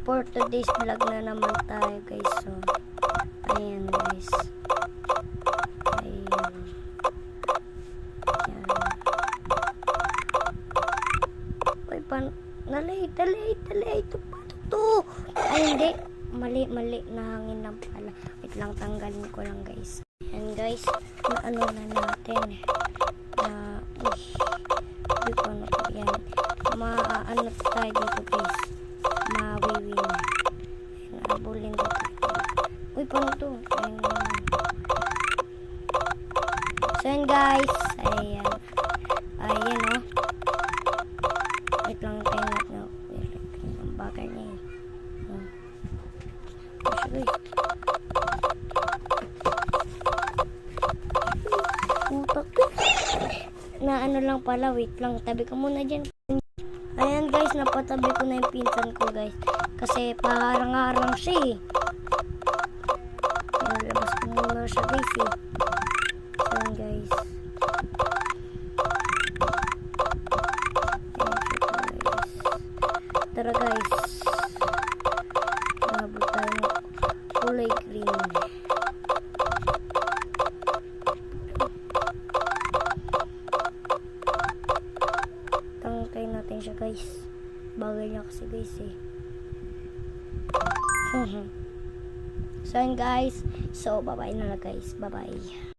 for today's vlog na naman tayo guys. So, ayan guys. Ayan. Ayan. Uy, talay. Ito pa to. Ay, hindi. Mali. Nahangin lang pala. Wait lang, tanggalin ko lang guys. Ayan guys. Ano na natin. Uy. Hindi ko ano to. Ayan. Ano tayo dito guys. Mawiwi na. Nabulin ko tayo. Uy, paano to? Ayan. So, ayan guys. Ayan. Ayan o. Wait lang tayo natin. Ang bagay niya eh. Uy. Utak. Na ano lang pala. Wait lang. Tabi ka muna dyan. Ayan guys, napatabi ko na yung pinsan ko guys. Kasi parang-arang siya eh. Ayan, labas ko muna siya guys eh. Ayan guys. Ayan siya guys. Tara guys. Nahabot tayo ng kulay green. Tangkay natin siya guys. Bagay niya kasi guys eh. So yun guys. So bye bye na lang guys. Bye bye.